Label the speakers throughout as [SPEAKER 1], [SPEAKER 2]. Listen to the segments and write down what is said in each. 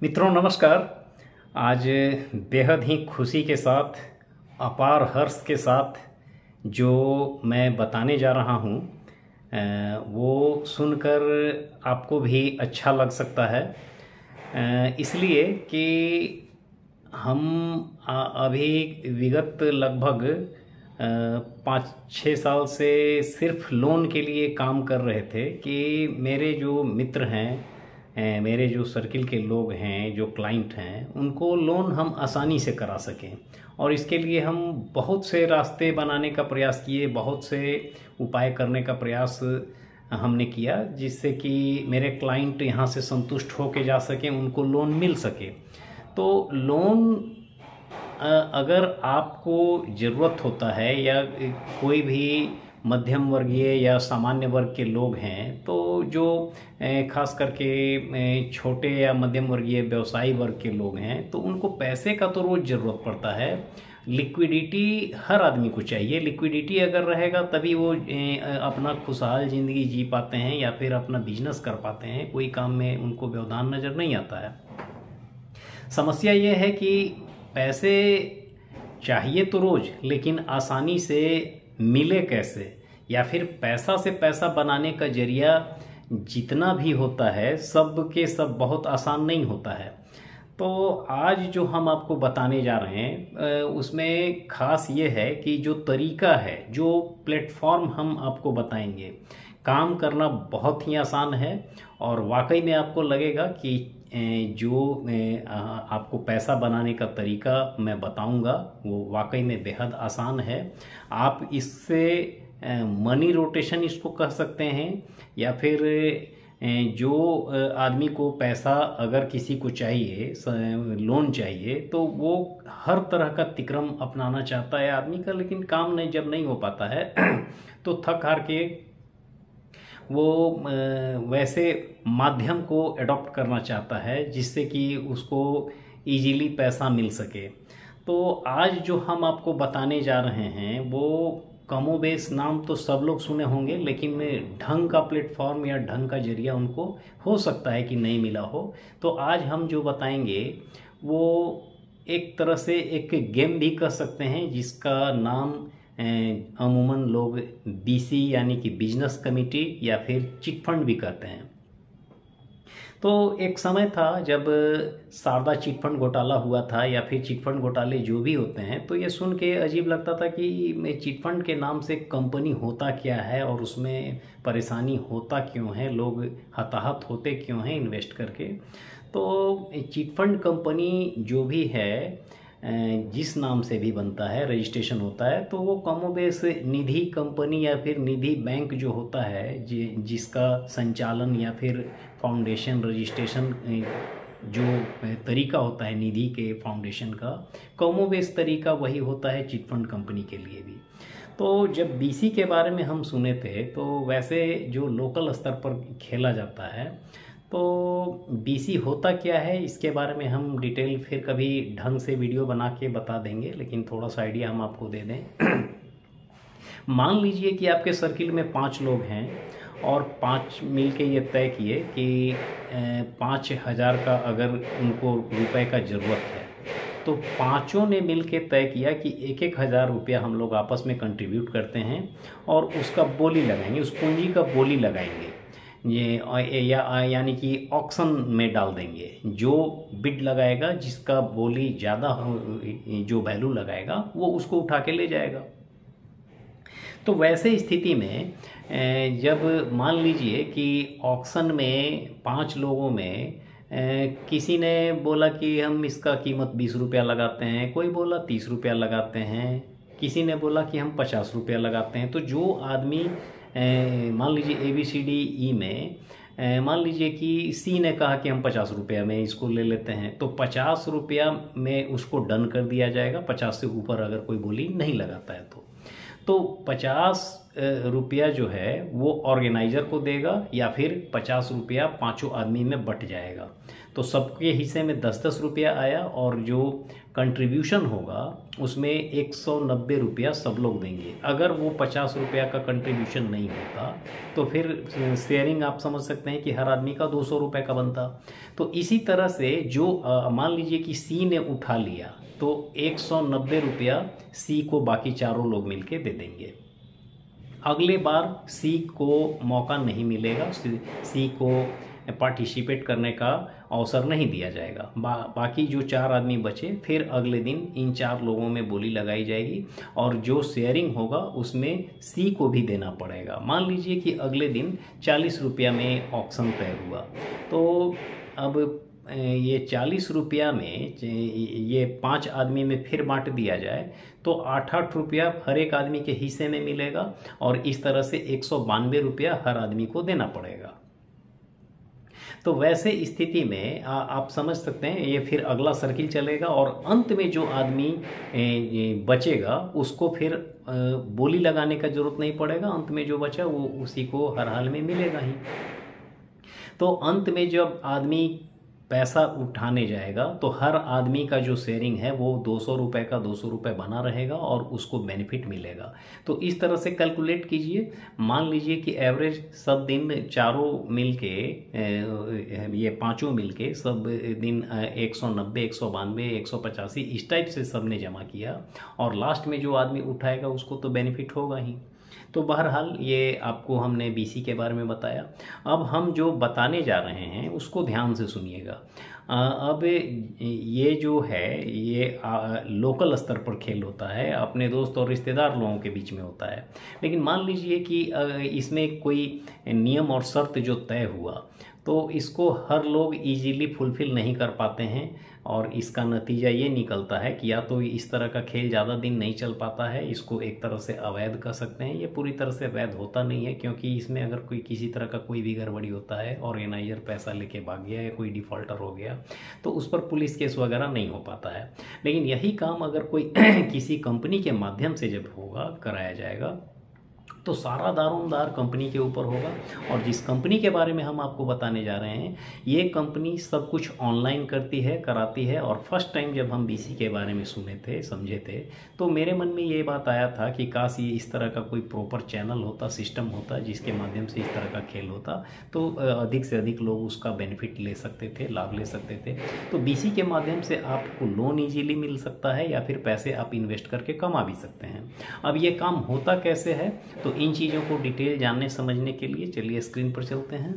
[SPEAKER 1] मित्रों नमस्कार। आज बेहद ही खुशी के साथ, अपार हर्ष के साथ जो मैं बताने जा रहा हूँ वो सुनकर आपको भी अच्छा लग सकता है। इसलिए कि हम अभी विगत लगभग 5-6 साल से सिर्फ लोन के लिए काम कर रहे थे कि मेरे जो मित्र हैं, मेरे जो सर्किल के लोग हैं, जो क्लाइंट हैं, उनको लोन हम आसानी से करा सकें। और इसके लिए हम बहुत से रास्ते बनाने का प्रयास किए, बहुत से उपाय करने का प्रयास हमने किया, जिससे कि मेरे क्लाइंट यहाँ से संतुष्ट होके जा सकें, उनको लोन मिल सके। तो लोन अगर आपको ज़रूरत होता है या कोई भी मध्यम वर्गीय या सामान्य वर्ग के लोग हैं, तो जो खास करके छोटे या मध्यम वर्गीय व्यवसायी वर्ग के लोग हैं, तो उनको पैसे का तो रोज़ ज़रूरत पड़ता है। लिक्विडिटी हर आदमी को चाहिए। लिक्विडिटी अगर रहेगा तभी वो अपना खुशहाल ज़िंदगी जी पाते हैं या फिर अपना बिजनेस कर पाते हैं। कोई काम में उनको व्यवधान नज़र नहीं आता है। समस्या ये है कि पैसे चाहिए तो रोज़, लेकिन आसानी से मिले कैसे, या फिर पैसा से पैसा बनाने का जरिया जितना भी होता है सब के सब बहुत आसान नहीं होता है। तो आज जो हम आपको बताने जा रहे हैं उसमें ख़ास ये है कि जो तरीका है, जो प्लेटफॉर्म हम आपको बताएंगे, काम करना बहुत ही आसान है। और वाकई में आपको लगेगा कि जो आपको पैसा बनाने का तरीका मैं बताऊंगा वो वाकई में बेहद आसान है। आप इससे मनी रोटेशन इसको कह सकते हैं, या फिर जो आदमी को पैसा अगर किसी को चाहिए, लोन चाहिए, तो वो हर तरह का तिक्रम अपनाना चाहता है आदमी का, लेकिन काम नहीं जब नहीं हो पाता है तो थक हार के वो वैसे माध्यम को एडॉप्ट करना चाहता है जिससे कि उसको इजीली पैसा मिल सके। तो आज जो हम आपको बताने जा रहे हैं वो कमोबेश नाम तो सब लोग सुने होंगे, लेकिन ढंग का प्लेटफॉर्म या ढंग का जरिया उनको हो सकता है कि नहीं मिला हो। तो आज हम जो बताएंगे वो एक तरह से एक गेम भी कह सकते हैं, जिसका नाम अमूमन लोग बीसी यानी कि बिजनेस कमिटी या फिर चिट फंड भी कहते हैं। तो एक समय था जब शारदा चिट फंड घोटाला हुआ था, या फिर चिट फंड घोटाले जो भी होते हैं, तो ये सुन के अजीब लगता था कि चिट फंड के नाम से कंपनी होता क्या है और उसमें परेशानी होता क्यों है, लोग हताहत होते क्यों हैं इन्वेस्ट करके। तो चिट फंड कंपनी जो भी है, जिस नाम से भी बनता है, रजिस्ट्रेशन होता है, तो वो कमोबेश निधि कंपनी या फिर निधि बैंक जो होता है, जिसका संचालन या फिर फाउंडेशन रजिस्ट्रेशन जो तरीका होता है निधि के फाउंडेशन का, कमोबेश तरीका वही होता है चिट फंड कंपनी के लिए भी। तो जब बीसी के बारे में हम सुने थे, तो वैसे जो लोकल स्तर पर खेला जाता है, तो बीसी होता क्या है इसके बारे में हम डिटेल फिर कभी ढंग से वीडियो बना के बता देंगे, लेकिन थोड़ा सा आइडिया हम आपको दे दें। मान लीजिए कि आपके सर्किल में 5 लोग हैं और 5 मिल के ये तय किए कि 5,000 का अगर उनको रुपए का ज़रूरत है, तो पाँचों ने मिल के तय किया कि 1,000 रुपया हम लोग आपस में कंट्रीब्यूट करते हैं और उसका बोली लगाएंगे, उस पूंजी का बोली लगाएंगे, ये यानी कि ऑक्शन में डाल देंगे। जो बिड लगाएगा, जिसका बोली ज़्यादा जो वैल्यू लगाएगा, वो उसको उठा के ले जाएगा। तो वैसे स्थिति में जब मान लीजिए कि ऑक्शन में 5 लोगों में किसी ने बोला कि हम इसका कीमत 20 रुपया लगाते हैं, कोई बोला 30 रुपया लगाते हैं, किसी ने बोला कि हम 50 रुपया लगाते हैं। तो जो आदमी मान लीजिए ABCDE में मान लीजिए कि सी ने कहा कि हम 50 रुपया में इसको ले लेते हैं, तो 50 रुपया में उसको डन कर दिया जाएगा। 50 से ऊपर अगर कोई बोली नहीं लगाता है तो 50 रुपया जो है वो ऑर्गेनाइज़र को देगा या फिर 50 रुपया 5 आदमी में बट जाएगा। तो सबके हिस्से में 10-10 रुपया आया और जो कंट्रीब्यूशन होगा उसमें 190 रुपया सब लोग देंगे। अगर वो 50 रुपया का कंट्रीब्यूशन नहीं होता तो फिर शेयरिंग आप समझ सकते हैं कि हर आदमी का 200 रुपये का बनता। तो इसी तरह से जो मान लीजिए कि सी ने उठा लिया तो 190 रुपया सी को बाकी चारों लोग मिलके दे देंगे। अगले बार सी को मौका नहीं मिलेगा, सी को पार्टिसिपेट करने का अवसर नहीं दिया जाएगा। बाकी जो 4 आदमी बचे फिर अगले दिन इन 4 लोगों में बोली लगाई जाएगी और जो शेयरिंग होगा उसमें सी को भी देना पड़ेगा। मान लीजिए कि अगले दिन 40 रुपया में ऑक्शन तय हुआ, तो अब ये 40 रुपया में ये 5 आदमी में फिर बांट दिया जाए तो 8-8 रुपया हर एक आदमी के हिस्से में मिलेगा और इस तरह से 192 रुपया हर आदमी को देना पड़ेगा। तो वैसे स्थिति में आप समझ सकते हैं ये फिर अगला सर्किल चलेगा और अंत में जो आदमी बचेगा उसको फिर बोली लगाने का जरूरत नहीं पड़ेगा। अंत में जो बचा वो उसी को हर हाल में मिलेगा ही। तो अंत में जब आदमी पैसा उठाने जाएगा तो हर आदमी का जो शेयरिंग है वो 200 रुपये का 200 रुपये बना रहेगा और उसको बेनिफिट मिलेगा। तो इस तरह से कैलकुलेट कीजिए। मान लीजिए कि एवरेज सब दिन चारों मिलके ये 5 मिलके सब दिन 190, 192, 185 इस टाइप से सब ने जमा किया और लास्ट में जो आदमी उठाएगा उसको तो बेनिफिट होगा ही। तो बहरहाल ये आपको हमने बीसी के बारे में बताया। अब हम जो बताने जा रहे हैं उसको ध्यान से सुनिएगा। अब ये जो है ये लोकल स्तर पर खेल होता है, अपने दोस्त और रिश्तेदार लोगों के बीच में होता है। लेकिन मान लीजिए कि इसमें कोई नियम और शर्त जो तय हुआ तो इसको हर लोग इजीली फुलफिल नहीं कर पाते हैं और इसका नतीजा ये निकलता है कि या तो इस तरह का खेल ज़्यादा दिन नहीं चल पाता है, इसको एक तरह से अवैध कह सकते हैं। ये पूरी तरह से वैध होता नहीं है क्योंकि इसमें अगर कोई किसी तरह का कोई भी गड़बड़ी होता है, ऑर्गेनाइजर पैसा लेके भाग गया या कोई डिफ़ॉल्टर हो गया तो उस पर पुलिस केस वगैरह नहीं हो पाता है। लेकिन यही काम अगर कोई किसी कंपनी के माध्यम से जब होगा कराया जाएगा तो सारा दारोमदार कंपनी के ऊपर होगा। और जिस कंपनी के बारे में हम आपको बताने जा रहे हैं ये कंपनी सब कुछ ऑनलाइन करती है, कराती है। और फर्स्ट टाइम जब हम बीसी के बारे में सुने थे, समझे थे, तो मेरे मन में ये बात आया था कि काश ये इस तरह का कोई प्रॉपर चैनल होता, सिस्टम होता जिसके माध्यम से इस तरह का खेल होता तो अधिक से अधिक लोग उसका बेनिफिट ले सकते थे, लाभ ले सकते थे। तो बीसी के माध्यम से आपको लोन ईजीली मिल सकता है या फिर पैसे आप इन्वेस्ट करके कमा भी सकते हैं। अब ये काम होता कैसे है तो इन चीज़ों को डिटेल जानने समझने के लिए चलिए स्क्रीन पर चलते हैं।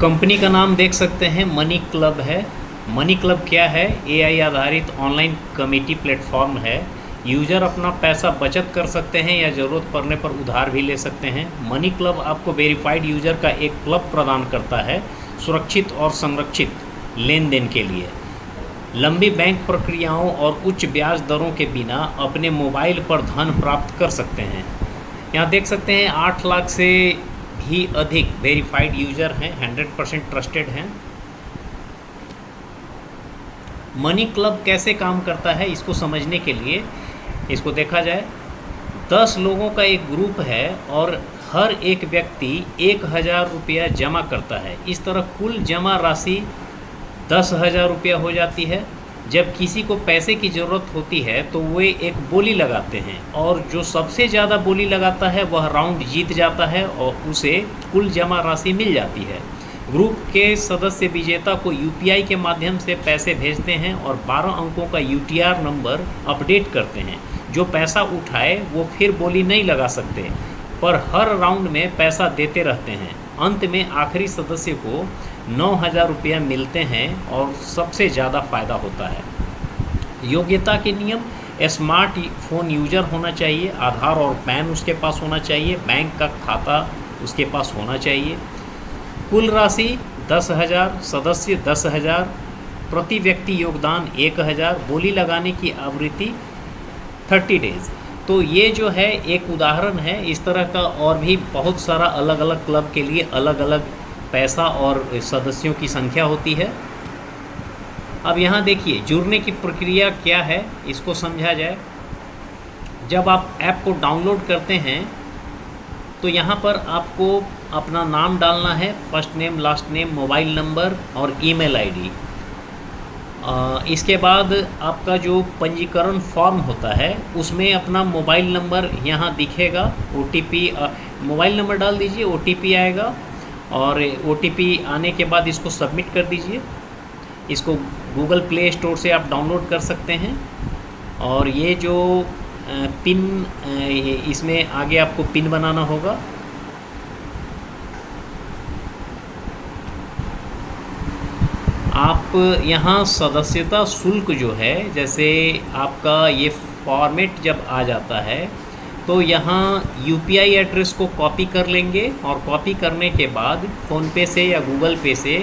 [SPEAKER 1] कंपनी का नाम देख सकते हैं, मनी क्लब है। मनी क्लब क्या है? एआई आधारित ऑनलाइन कमेटी प्लेटफॉर्म है। यूज़र अपना पैसा बचत कर सकते हैं या ज़रूरत पड़ने पर उधार भी ले सकते हैं। मनी क्लब आपको वेरीफाइड यूज़र का एक क्लब प्रदान करता है सुरक्षित और संरक्षित लेन देन के लिए। लंबी बैंक प्रक्रियाओं और उच्च ब्याज दरों के बिना अपने मोबाइल पर धन प्राप्त कर सकते हैं। यहाँ देख सकते हैं 8 लाख से भी अधिक वेरीफाइड यूज़र हैं, 100% ट्रस्टेड हैं। मनी क्लब कैसे काम करता है इसको समझने के लिए इसको देखा जाए। 10 लोगों का एक ग्रुप है और हर एक व्यक्ति 1000 रुपया जमा करता है। इस तरह कुल जमा राशि 10,000 रुपया हो जाती है। जब किसी को पैसे की ज़रूरत होती है तो वे एक बोली लगाते हैं और जो सबसे ज़्यादा बोली लगाता है वह राउंड जीत जाता है और उसे कुल जमा राशि मिल जाती है। ग्रुप के सदस्य विजेता को यूपीआई के माध्यम से पैसे भेजते हैं और 12 अंकों का यूटीआर नंबर अपडेट करते हैं। जो पैसा उठाए वो फिर बोली नहीं लगा सकते पर हर राउंड में पैसा देते रहते हैं। अंत में आखिरी सदस्य को 9,000 रुपया मिलते हैं और सबसे ज़्यादा फ़ायदा होता है। योग्यता के नियम: स्मार्ट फ़ोन यूजर होना चाहिए, आधार और पैन उसके पास होना चाहिए, बैंक का खाता उसके पास होना चाहिए। कुल राशि 10,000, सदस्य 10,000, प्रति व्यक्ति योगदान 1,000, बोली लगाने की आवृत्ति 30 डेज़। तो ये जो है एक उदाहरण है। इस तरह का और भी बहुत सारा अलग अलग क्लब के लिए अलग अलग पैसा और सदस्यों की संख्या होती है। अब यहाँ देखिए जुड़ने की प्रक्रिया क्या है इसको समझा जाए। जब आप ऐप को डाउनलोड करते हैं तो यहाँ पर आपको अपना नाम डालना है, first name, last name, mobile number और ईमेल आईडी। इसके बाद आपका जो पंजीकरण फॉर्म होता है उसमें अपना मोबाइल नंबर यहाँ दिखेगा, ओटीपी मोबाइल नंबर डाल दीजिए, ओटीपी आएगा और ओटीपी आने के बाद इसको सबमिट कर दीजिए। इसको गूगल प्ले स्टोर से आप डाउनलोड कर सकते हैं। और ये जो पिन, इसमें आगे आपको पिन बनाना होगा। आप यहाँ सदस्यता शुल्क जो है, जैसे आपका ये फॉर्मेट जब आ जाता है तो यहाँ यूपीआई एड्रेस को कॉपी कर लेंगे और कॉपी करने के बाद फ़ोनपे से या गूगल पे से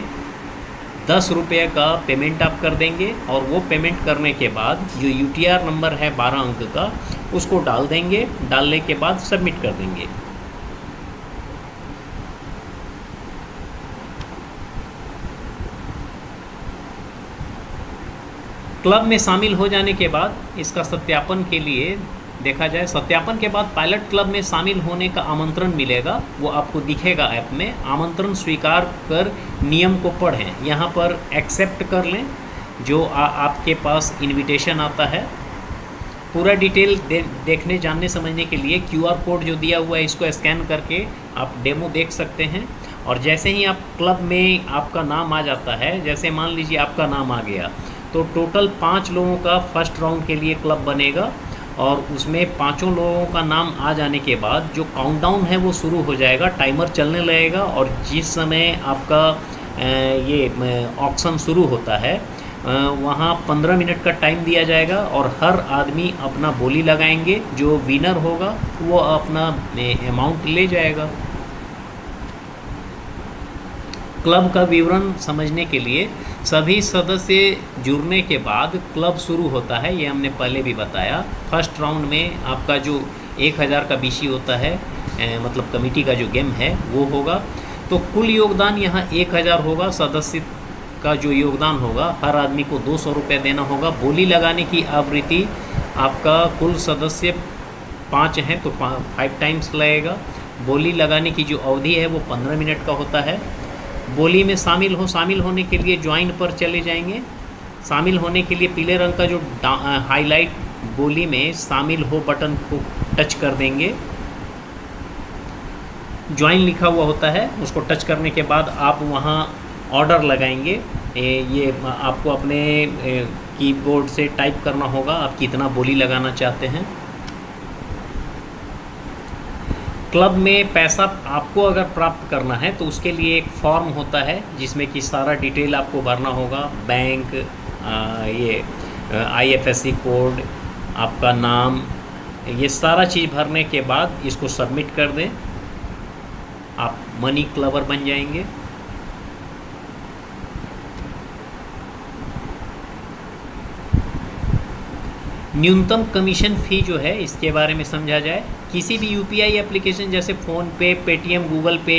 [SPEAKER 1] 10 रुपये का पेमेंट आप कर देंगे और वो पेमेंट करने के बाद जो यूटीआर नंबर है 12 अंक का उसको डाल देंगे। डालने के बाद सबमिट कर देंगे। क्लब में शामिल हो जाने के बाद इसका सत्यापन के लिए देखा जाए, सत्यापन के बाद पायलट क्लब में शामिल होने का आमंत्रण मिलेगा, वो आपको दिखेगा ऐप में। आमंत्रण स्वीकार कर नियम को पढ़ें, यहाँ पर एक्सेप्ट कर लें जो आपके पास इनविटेशन आता है। पूरा डिटेल देखने, जानने, समझने के लिए क्यूआर कोड जो दिया हुआ है इसको स्कैन करके आप डेमो देख सकते हैं। और जैसे ही आप क्लब में आपका नाम आ जाता है, जैसे मान लीजिए आपका नाम आ गया, तो टोटल 5 लोगों का फर्स्ट राउंड के लिए क्लब बनेगा और उसमें 5 लोगों का नाम आ जाने के बाद जो काउंटडाउन है वो शुरू हो जाएगा, टाइमर चलने लगेगा। और जिस समय आपका ये ऑक्शन शुरू होता है वहाँ 15 मिनट का टाइम दिया जाएगा और हर आदमी अपना बोली लगाएंगे। जो विनर होगा वो अपना अमाउंट ले जाएगा। क्लब का विवरण समझने के लिए सभी सदस्य जुड़ने के बाद क्लब शुरू होता है, ये हमने पहले भी बताया। फर्स्ट राउंड में आपका जो 1000 का बीसी होता है, मतलब कमेटी का जो गेम है वो होगा। तो कुल योगदान यहाँ 1000 होगा। सदस्य का जो योगदान होगा, हर आदमी को 200 रुपये देना होगा। बोली लगाने की आवृत्ति, आपका कुल सदस्य 5 हैं तो 5 टाइम्स लगेगा। बोली लगाने की जो अवधि है वो 15 मिनट का होता है। बोली में शामिल होने के लिए ज्वाइन पर चले जाएंगे। शामिल होने के लिए पीले रंग का जो हाईलाइट बोली में शामिल हो बटन को टच कर देंगे। ज्वाइन लिखा हुआ होता है, उसको टच करने के बाद आप वहाँ ऑर्डर लगाएंगे। ये आपको अपने कीबोर्ड से टाइप करना होगा आप कितना बोली लगाना चाहते हैं। क्लब में पैसा आपको अगर प्राप्त करना है तो उसके लिए एक फॉर्म होता है जिसमें कि सारा डिटेल आपको भरना होगा। बैंक, ये IFSC कोड, आपका नाम, ये सारा चीज़ भरने के बाद इसको सबमिट कर दें, आप मनी क्लबर बन जाएंगे। न्यूनतम कमीशन फ़ी जो है इसके बारे में समझा जाए। किसी भी UPI एप्लीकेशन जैसे फ़ोनपे, पेटीएम, गूगल पे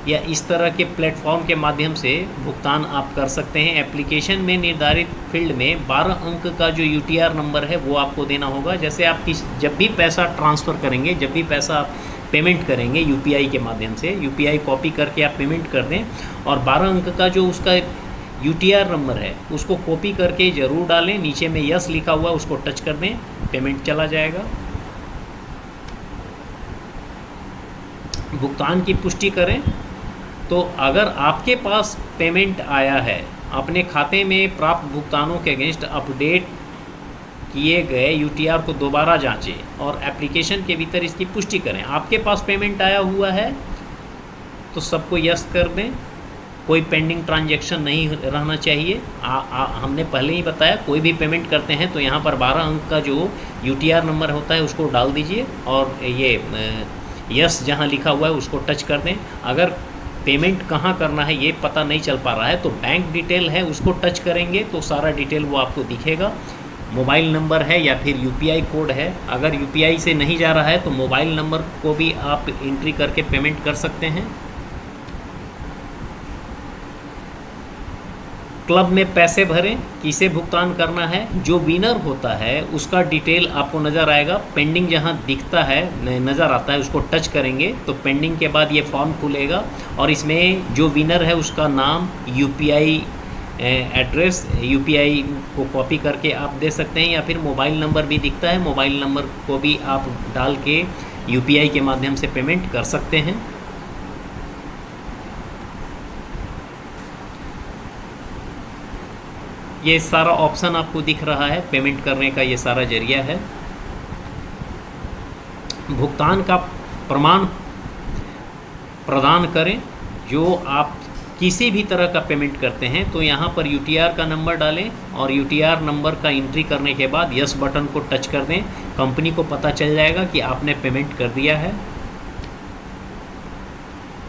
[SPEAKER 1] या इस तरह के प्लेटफॉर्म के माध्यम से भुगतान आप कर सकते हैं। एप्लीकेशन में निर्धारित फील्ड में 12 अंक का जो UTR नंबर है वो आपको देना होगा। जैसे आप जब भी पैसा ट्रांसफ़र करेंगे, जब भी पैसा आप पेमेंट करेंगे UPI के माध्यम से, UPI कॉपी करके आप पेमेंट कर दें और 12 अंक का जो उसका UTR नंबर है उसको कॉपी करके ज़रूर डालें। नीचे में यस लिखा हुआ उसको टच कर दें, पेमेंट चला जाएगा। भुगतान की पुष्टि करें तो अगर आपके पास पेमेंट आया है, अपने खाते में प्राप्त भुगतानों के अगेंस्ट अपडेट किए गए UTR को दोबारा जांचें और एप्लीकेशन के भीतर इसकी पुष्टि करें। आपके पास पेमेंट आया हुआ है तो सबको यस कर दें, कोई पेंडिंग ट्रांजैक्शन नहीं रहना चाहिए। हमने पहले ही बताया कोई भी पेमेंट करते हैं तो यहाँ पर 12 अंक का जो UTR नंबर होता है उसको डाल दीजिए और ये यस जहाँ लिखा हुआ है उसको टच कर दें। अगर पेमेंट कहाँ करना है ये पता नहीं चल पा रहा है तो बैंक डिटेल है उसको टच करेंगे तो सारा डिटेल वो आपको दिखेगा। मोबाइल नंबर है या फिर UPI कोड है। अगर UPI से नहीं जा रहा है तो मोबाइल नंबर को भी आप एंट्री करके पेमेंट कर सकते हैं। क्लब में पैसे भरें, किसे भुगतान करना है, जो विनर होता है उसका डिटेल आपको नज़र आएगा। पेंडिंग जहां दिखता है नज़र आता है उसको टच करेंगे तो पेंडिंग के बाद ये फॉर्म खुलेगा और इसमें जो विनर है उसका नाम, यूपीआई एड्रेस, यूपीआई को कॉपी करके आप दे सकते हैं या फिर मोबाइल नंबर भी दिखता है, मोबाइल नंबर को भी आप डाल के यूपीआई के माध्यम से पेमेंट कर सकते हैं। ये सारा ऑप्शन आपको दिख रहा है, पेमेंट करने का ये सारा जरिया है। भुगतान का प्रमाण प्रदान करें, जो आप किसी भी तरह का पेमेंट करते हैं तो यहाँ पर यूटीआर का नंबर डालें और यूटीआर नंबर का एंट्री करने के बाद यस बटन को टच कर दें। कंपनी को पता चल जाएगा कि आपने पेमेंट कर दिया है।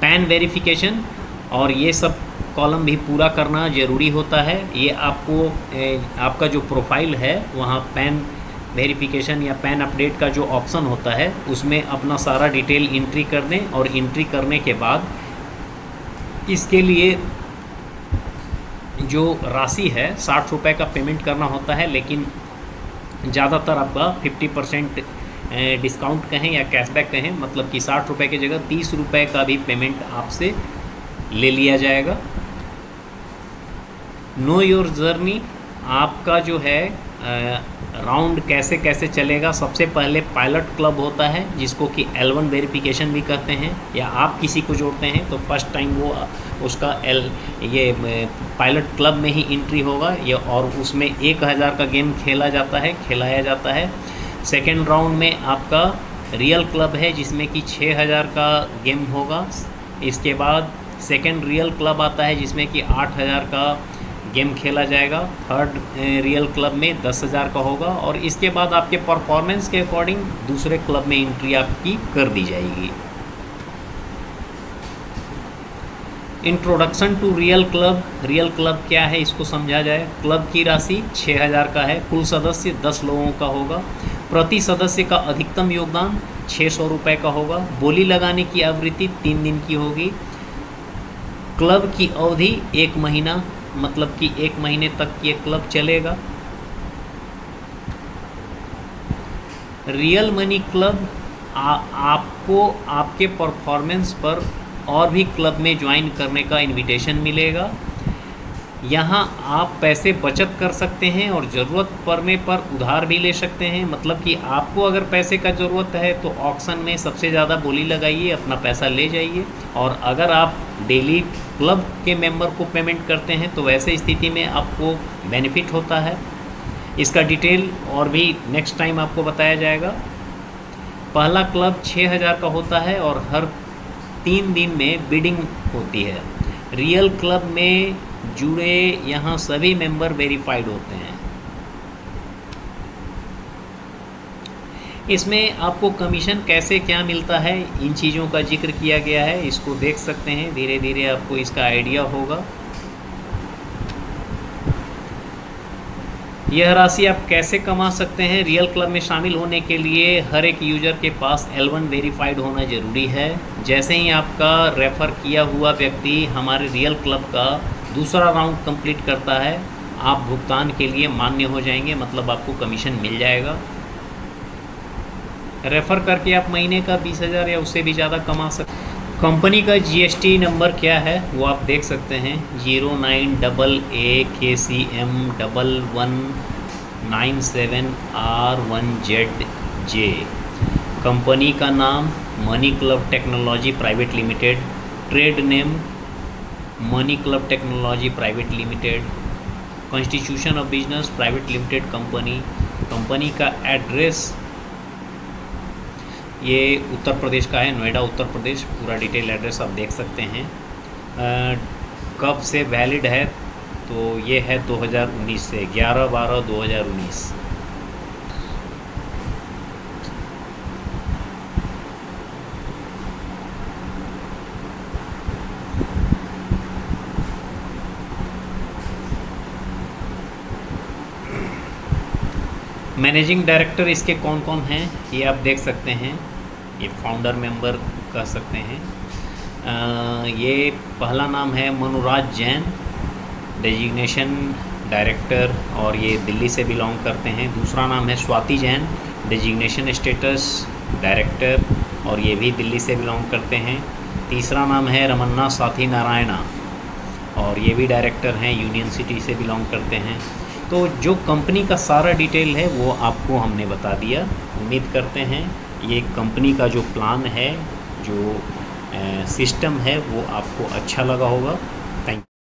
[SPEAKER 1] पैन वेरिफिकेशन और ये सब कॉलम भी पूरा करना ज़रूरी होता है। ये आपको आपका जो प्रोफाइल है वहाँ पैन वेरिफिकेशन या पैन अपडेट का जो ऑप्शन होता है उसमें अपना सारा डिटेल एंट्री कर दें और एंट्री करने के बाद इसके लिए जो राशि है 60 रुपये का पेमेंट करना होता है, लेकिन ज़्यादातर आपका 50% डिस्काउंट कहें या कैशबैक कहें, मतलब कि 60 रुपये की जगह 30 रुपये का भी पेमेंट आपसे ले लिया जाएगा। नो योर जर्नी, आपका जो है राउंड कैसे कैसे चलेगा। सबसे पहले पायलट क्लब होता है जिसको कि L1 वेरिफिकेशन भी कहते हैं, या आप किसी को जोड़ते हैं तो फर्स्ट टाइम वो उसका ये पायलट क्लब में ही एंट्री होगा ये, और उसमें 1000 का गेम खिलाया जाता है। सेकेंड राउंड में आपका रियल क्लब है जिसमें कि 6000 का गेम होगा। इसके बाद सेकेंड रियल क्लब आता है जिसमें कि 8000 का गेम खेला जाएगा। थर्ड रियल क्लब में 10,000 का होगा और इसके बाद आपके परफॉर्मेंस के अकॉर्डिंग दूसरे क्लब में एंट्री आपकी कर दी जाएगी। Introduction to real club. Real club क्या है इसको समझा जाए। क्लब की राशि 6000 का है, कुल सदस्य 10 लोगों का होगा। प्रति सदस्य का अधिकतम योगदान 600 रुपये का होगा। बोली लगाने की आवृत्ति 3 दिन की होगी। क्लब की अवधि 1 महीना, मतलब कि 1 महीने तक ये क्लब चलेगा। रियल मनी क्लब आपको आपके परफॉर्मेंस पर और भी क्लब में ज्वाइन करने का इनविटेशन मिलेगा। यहाँ आप पैसे बचत कर सकते हैं और ज़रूरत पड़ने पर उधार भी ले सकते हैं। मतलब कि आपको अगर पैसे का ज़रूरत है तो ऑक्शन में सबसे ज़्यादा बोली लगाइए, अपना पैसा ले जाइए। और अगर आप डेली क्लब के मेंबर को पेमेंट करते हैं तो वैसे स्थिति में आपको बेनिफिट होता है। इसका डिटेल और भी नेक्स्ट टाइम आपको बताया जाएगा। पहला क्लब 6000 का होता है और हर 3 दिन में बिडिंग होती है। रियल क्लब में जुड़े यहाँ सभी मेंबर वेरीफाइड होते हैं। इसमें आपको कमीशन कैसे क्या मिलता है इन चीज़ों का जिक्र किया गया है, इसको देख सकते हैं। धीरे धीरे आपको इसका आइडिया होगा। यह राशि आप कैसे कमा सकते हैं। रियल क्लब में शामिल होने के लिए हर एक यूज़र के पास L1 वेरीफाइड होना ज़रूरी है। जैसे ही आपका रेफ़र किया हुआ व्यक्ति हमारे रियल क्लब का दूसरा राउंड कंप्लीट करता है, आप भुगतान के लिए मान्य हो जाएंगे, मतलब आपको कमीशन मिल जाएगा। रेफ़र करके आप महीने का 20,000 या उससे भी ज़्यादा कमा सकते हैं। कंपनी का GST नंबर क्या है वो आप देख सकते हैं, 09AA KCM1197R1ZJ। कंपनी का नाम money club technology private limited. Trade name money club technology private limited. Constitution of business private limited company. Company का एड्रेस ये उत्तर प्रदेश का है, नोएडा उत्तर प्रदेश। पूरा डिटेल एड्रेस आप देख सकते हैं। कब से वैलिड है तो ये है 2019 से, 11/12/2019। मैनेजिंग डायरेक्टर इसके कौन कौन हैं ये आप देख सकते हैं। ये फाउंडर मेंबर कह सकते हैं। ये पहला नाम है मनोराज जैन। डेजिग्नेशन डायरेक्टर, और ये दिल्ली से बिलोंग करते हैं। दूसरा नाम है Swati Jain, designation status director, और ये भी दिल्ली से बिलोंग करते हैं। तीसरा नाम है रमन्ना साथी नारायणा, और ये भी डायरेक्टर हैं, यूनियन सिटी से बिलोंग करते हैं। तो जो कंपनी का सारा डिटेल है वो आपको हमने बता दिया। उम्मीद करते हैं ये कंपनी का जो प्लान है, जो सिस्टम है, वो आपको अच्छा लगा होगा। Thank you.